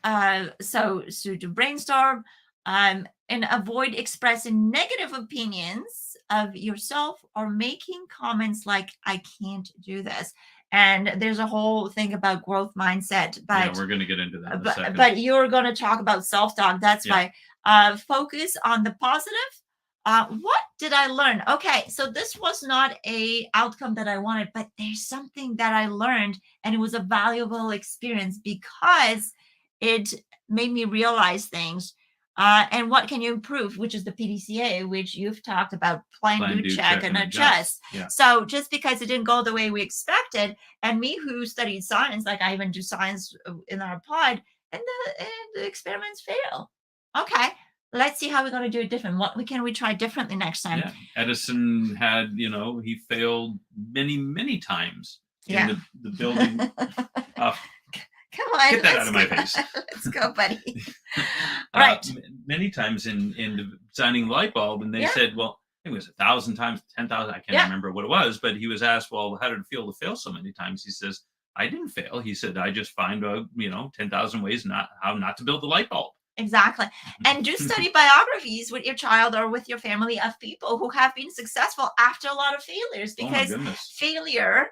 [SPEAKER 2] so to brainstorm, and avoid expressing negative opinions of yourself or making comments like I can't do this. And there's a whole thing about growth mindset,
[SPEAKER 1] Yeah,
[SPEAKER 2] but
[SPEAKER 1] we're gonna get into that in a second.
[SPEAKER 2] but you're going to talk about self-talk. That's
[SPEAKER 1] Yeah.
[SPEAKER 2] why focus on the positive. What did I learn? Okay, so this was not a outcome that I wanted, but there's something that I learned, and it was a valuable experience because it made me realize things. And what can you improve, which is the PDCA, which you've talked about: plan,
[SPEAKER 1] Plan,
[SPEAKER 2] do,
[SPEAKER 1] do,
[SPEAKER 2] check,
[SPEAKER 1] check,
[SPEAKER 2] and
[SPEAKER 1] and adjust.
[SPEAKER 2] adjust.
[SPEAKER 1] Yeah.
[SPEAKER 2] So just because it didn't go the way we expected, and me who studied science, like I even do science in our pod, and the experiments fail. Okay, let's see how we're going to do it different. What can we try differently next time?
[SPEAKER 1] Yeah. Edison had, he failed many, many times in
[SPEAKER 2] Yeah.
[SPEAKER 1] the building.
[SPEAKER 2] Come on,
[SPEAKER 1] Get that out of my face.
[SPEAKER 2] Let's go, buddy. Right.
[SPEAKER 1] Many times in designing the light bulb, and they
[SPEAKER 2] Yeah.
[SPEAKER 1] said, well, I think it was 1,000 times, 10,000. I can't
[SPEAKER 2] Yeah.
[SPEAKER 1] remember what it was, but he was asked, well, how did it feel to fail so many times? He says, I didn't fail. He said, I just find 10,000 ways how not to build the light bulb.
[SPEAKER 2] Exactly. And do study biographies with your child or with your family of people who have been successful after a lot of failures,
[SPEAKER 1] Oh my
[SPEAKER 2] because
[SPEAKER 1] goodness.
[SPEAKER 2] failure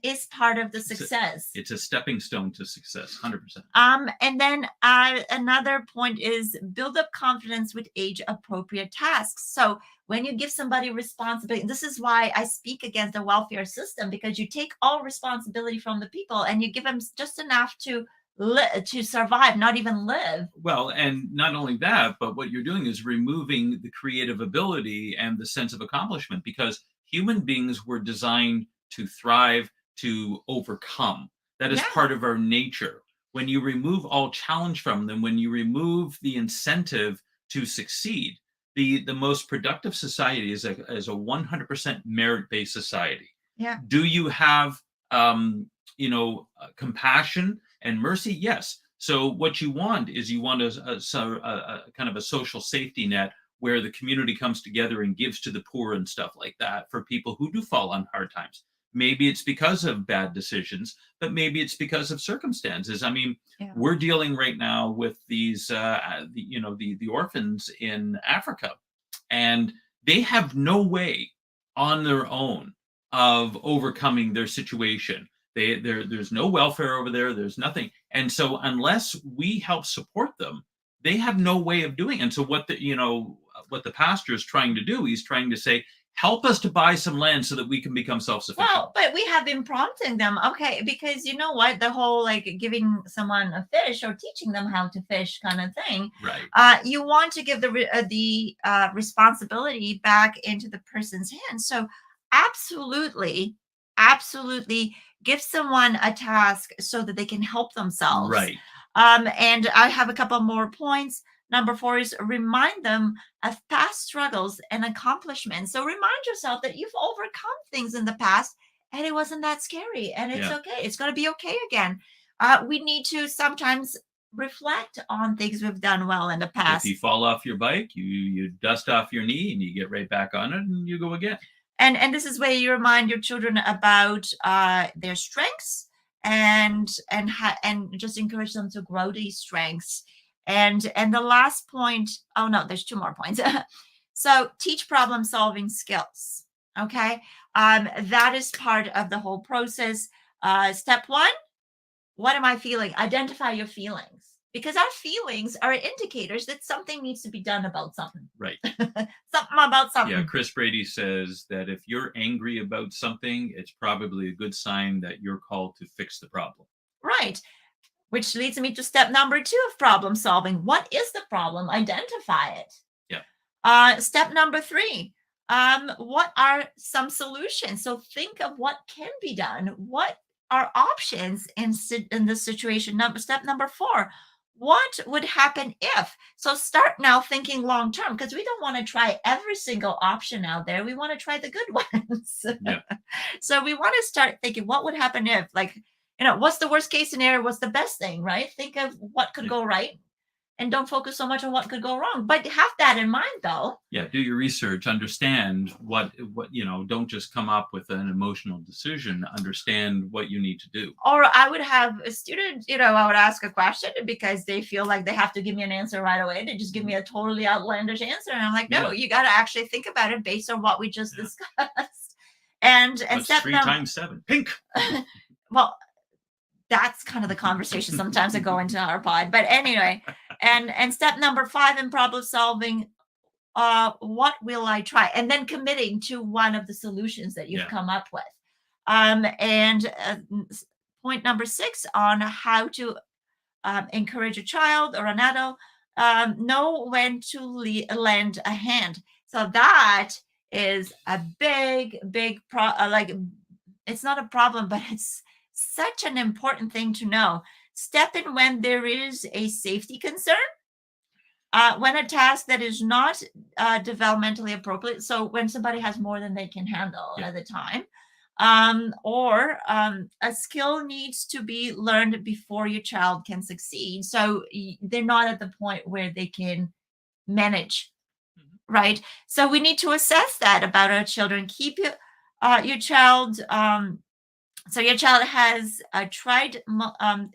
[SPEAKER 2] is part of the success.
[SPEAKER 1] It's a stepping stone to success, 100%.
[SPEAKER 2] And then another point is build up confidence with age appropriate tasks. So when you give somebody responsibility, this is why I speak against the welfare system, because you take all responsibility from the people and you give them just enough to survive, not even live.
[SPEAKER 1] Well, and not only that, but what you're doing is removing the creative ability and the sense of accomplishment, because human beings were designed to thrive, to overcome. That is
[SPEAKER 2] Yeah.
[SPEAKER 1] part of our nature. When you remove all challenge from them, when you remove the incentive to succeed, the most productive society is a 100% merit-based society.
[SPEAKER 2] Yeah.
[SPEAKER 1] Do you have compassion and mercy? Yes. So what you want is a kind of a social safety net where the community comes together and gives to the poor and stuff like that for people who do fall on hard times. Maybe it's because of bad decisions, but maybe it's because of circumstances. I mean,
[SPEAKER 2] Yeah.
[SPEAKER 1] we're dealing right now with these, the orphans in Africa, and they have no way on their own of overcoming their situation. There's no welfare over there. There's nothing, and so unless we help support them, they have no way of doing it. And so what the pastor is trying to do, he's trying to say, help us to buy some land so that we can become self-sufficient.
[SPEAKER 2] Well, but we have been prompting them, okay, because you know what, the whole like giving someone a fish or teaching them how to fish kind of thing,
[SPEAKER 1] right?
[SPEAKER 2] You want to give the responsibility back into the person's hands. So absolutely, absolutely, give someone a task so that they can help themselves.
[SPEAKER 1] Right.
[SPEAKER 2] And I have a couple more points. Number 4 is remind them of past struggles and accomplishments. So remind yourself that you've overcome things in the past and it wasn't that scary, and it's
[SPEAKER 1] Yeah.
[SPEAKER 2] okay. It's going to be okay again. We need to sometimes reflect on things we've done well in the
[SPEAKER 1] If
[SPEAKER 2] past.
[SPEAKER 1] you fall off your bike, you dust off your knee and you get right back on it and you go again.
[SPEAKER 2] And this is where you remind your children about their strengths and just encourage them to grow these strengths. And the last point, oh no, there's 2 more points. So teach problem solving skills. Okay. That is part of the whole process. Step 1, what am I feeling? Identify your feelings, because our feelings are indicators that something needs to be done about something.
[SPEAKER 1] Right.
[SPEAKER 2] Something about something.
[SPEAKER 1] Yeah, Chris Brady says that if you're angry about something, it's probably a good sign that you're called to fix the problem.
[SPEAKER 2] Right. Which leads me to step number 2 of problem solving. What is the problem? Identify it.
[SPEAKER 1] Yeah.
[SPEAKER 2] Step number 3, what are some solutions? So think of what can be done. What are options in this situation? Step number 4, what would happen if? So start now thinking long term, because we don't want to try every single option out there. We want to try the good ones.
[SPEAKER 1] Yeah.
[SPEAKER 2] So we want to start thinking, what would happen if, like, what's the worst case scenario? What's the best thing, right? Think of what could go right. and don't focus so much on what could go wrong. But have that in mind, though.
[SPEAKER 1] Yeah, do your research, understand what don't just come up with an emotional decision, understand what you need to do.
[SPEAKER 2] Or I would have a student, I would ask a question because they feel like they have to give me an answer right away. They just give me a totally outlandish answer. And I'm like, no, you got to actually think about it based on what we just discussed. And
[SPEAKER 1] step 3 times 7? Pink.
[SPEAKER 2] Well, that's kind of the conversation sometimes I go into our pod. But anyway, and step number 5 in problem solving, what will I try? And then committing to one of the solutions that you've come up with. And point number 6 on how to encourage a child or an adult, know when to lend a hand. So that is a big it's not a problem, but it's such an important thing to know. Step in when there is a safety concern, when a task that is not developmentally appropriate, so when somebody has more than they can handle at the time, or a skill needs to be learned before your child can succeed. So they're not at the point where they can manage, right? So we need to assess that about our children. Keep your child. So your child has tried.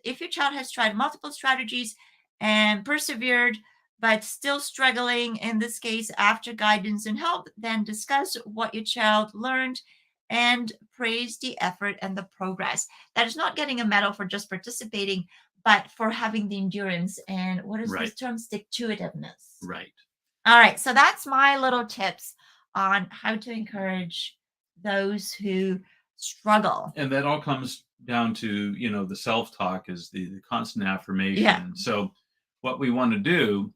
[SPEAKER 2] If your child has tried multiple strategies and persevered, but still struggling, in this case, after guidance and help, then discuss what your child learned and praise the effort and the progress. That is not getting a medal for just participating, but for having the endurance and what is this term? Stick-to-itiveness.
[SPEAKER 1] Right.
[SPEAKER 2] All right. So that's my little tips on how to encourage those who struggle.
[SPEAKER 1] And that all comes down to, the self-talk is the constant affirmation.
[SPEAKER 2] Yeah.
[SPEAKER 1] So what we want to do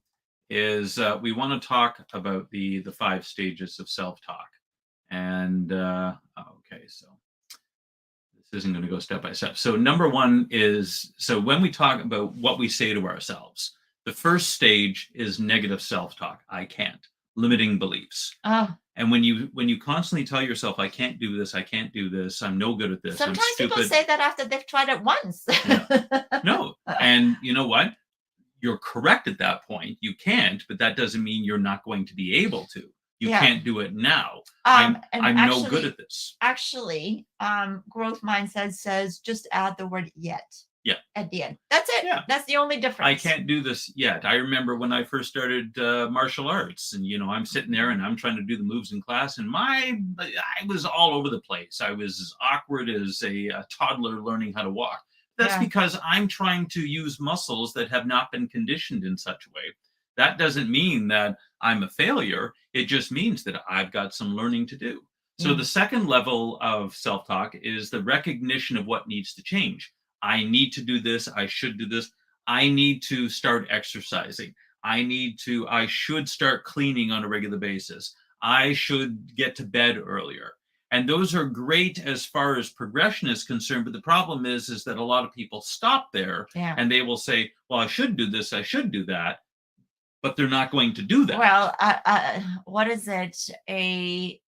[SPEAKER 1] is we want to talk about the 5 stages of self-talk. And okay, so this isn't going to go step by step. So number 1 is, so when we talk about what we say to ourselves, the first stage is negative self-talk. I can't, limiting beliefs. And when you constantly tell yourself, I can't do this, I'm no good at this.
[SPEAKER 2] Sometimes
[SPEAKER 1] I'm stupid.
[SPEAKER 2] people say that after they've tried it once.
[SPEAKER 1] No. And you know what? You're correct at that point. You can't, but that doesn't mean you're not going to be able to. You can't do it now. I'm no good at this.
[SPEAKER 2] Actually, growth mindset says just add the word yet.
[SPEAKER 1] Yeah.
[SPEAKER 2] At the end. That's it. Yeah. That's the only difference.
[SPEAKER 1] I can't do this yet. I remember when I first started martial arts, and I'm sitting there and I'm trying to do the moves in class, and I was all over the place. I was as awkward as a toddler learning how to walk. That's because I'm trying to use muscles that have not been conditioned in such a way. That doesn't mean that I'm a failure. It just means that I've got some learning to do. So the second level of self-talk is the recognition of what needs to change. I need to do this. I should do this. I need to start exercising. I should start cleaning on a regular basis. I should get to bed earlier. And those are great as far as progression is concerned. But the problem is that a lot of people stop there and they will say, well, I should do this. I should do that. But they're not going to do that.
[SPEAKER 2] Well, what is it? A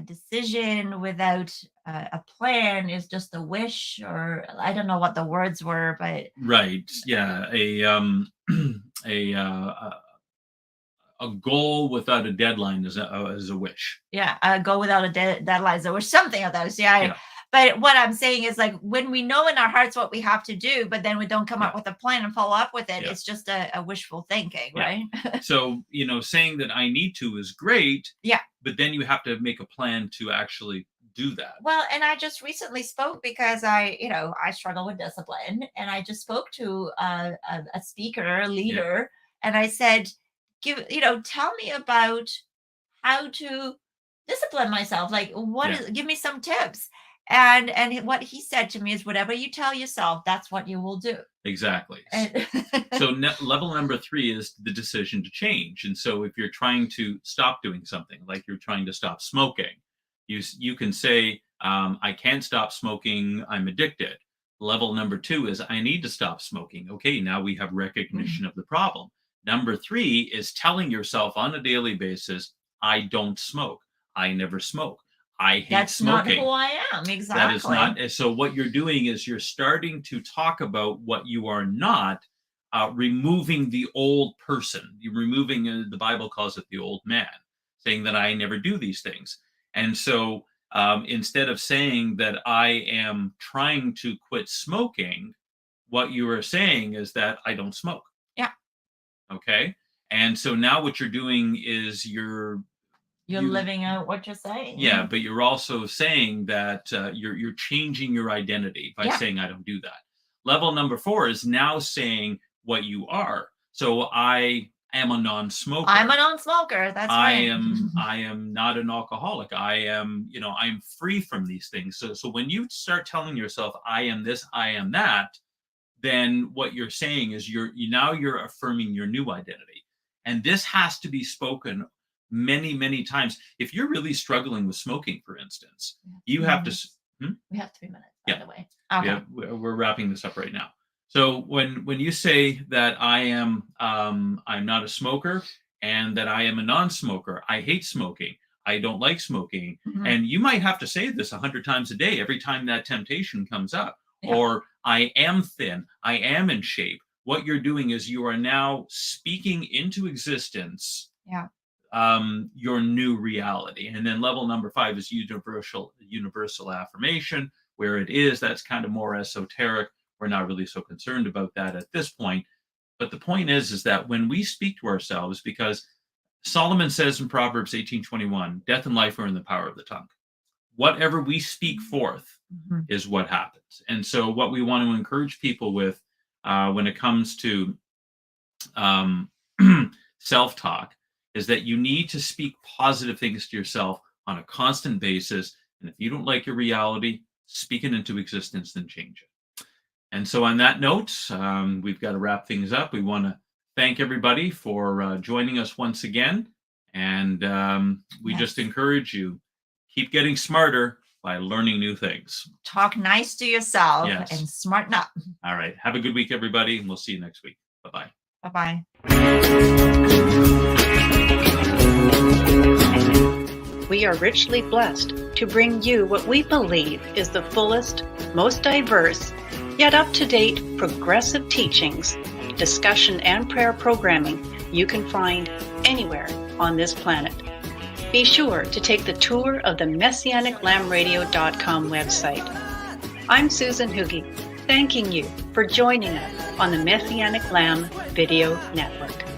[SPEAKER 2] decision without a plan is just a wish, or I don't know what the words were, but
[SPEAKER 1] right, yeah, a goal without a deadline is a wish.
[SPEAKER 2] Yeah, a goal without a deadline is a wish, something of those. Yeah. But what I'm saying is, like, when we know in our hearts what we have to do, but then we don't come up with a plan and follow up with it, it's just a wishful thinking, right?
[SPEAKER 1] So, saying that I need to is great.
[SPEAKER 2] Yeah.
[SPEAKER 1] But then you have to make a plan to actually do that.
[SPEAKER 2] Well, and I just recently spoke because I struggle with discipline, and I just spoke to a speaker, a leader, and I said, tell me about how to discipline myself. Like, give me some tips. And what he said to me is, whatever you tell yourself, that's what you will do.
[SPEAKER 1] Exactly. So level number 3 is the decision to change. And so if you're trying to stop doing something, like you're trying to stop smoking, you can say, I can't stop smoking, I'm addicted. Level number 2 is, I need to stop smoking. Okay, now we have recognition of the problem. Number 3 is telling yourself on a daily basis, I don't smoke. I never smoke. I hate smoking.
[SPEAKER 2] That's not who I am. Exactly.
[SPEAKER 1] That is not. So what you're doing is you're starting to talk about what you are not, removing the old person. You're removing, the Bible calls it the old man, saying that I never do these things. And so instead of saying that I am trying to quit smoking, what you are saying is that I don't smoke.
[SPEAKER 2] Yeah.
[SPEAKER 1] Okay. And so now what you're doing is
[SPEAKER 2] you're living out what you're saying.
[SPEAKER 1] Yeah, but you're also saying that you're changing your identity by saying I don't do that. Level number 4 is now saying what you are. So I am a non-smoker.
[SPEAKER 2] I'm a non-smoker. That's right.
[SPEAKER 1] I am not an alcoholic. I am, I'm free from these things. So when you start telling yourself I am this, I am that, then what you're saying is you're affirming your new identity. And this has to be spoken many, many times. If you're really struggling with smoking, for instance, you have to.
[SPEAKER 2] We have 3 minutes, by the way. Okay.
[SPEAKER 1] Yeah, we're wrapping this up right now. So when you say that I am, I'm not a smoker, and that I am a non-smoker, I hate smoking, I don't like smoking, and you might have to say this 100 times a day every time that temptation comes up. Or I am thin, I am in shape. What you're doing is you are now speaking into existence your new reality. And then level number 5 is universal affirmation, where that's kind of more esoteric. We're not really so concerned about that at this point. But the point is that when we speak to ourselves, because Solomon says in Proverbs 18:21, death and life are in the power of the tongue. Whatever we speak forth is what happens. And so what we want to encourage people with when it comes to self-talk is that you need to speak positive things to yourself on a constant basis. And if you don't like your reality, speak it into existence, then change it. And so on that note, we've got to wrap things up. We want to thank everybody for joining us once again. And we just encourage you, keep getting smarter by learning new things.
[SPEAKER 2] Talk nice to yourself and smarten up.
[SPEAKER 1] All right. Have a good week, everybody. And we'll see you next week. Bye-bye.
[SPEAKER 2] Bye-bye.
[SPEAKER 3] We are richly blessed to bring you what we believe is the fullest, most diverse, yet up-to-date progressive teachings, discussion, and prayer programming you can find anywhere on this planet. Be sure to take the tour of the MessianicLambRadio.com website. I'm Susan Hoogie, thanking you for joining us on the Messianic Lamb Video Network.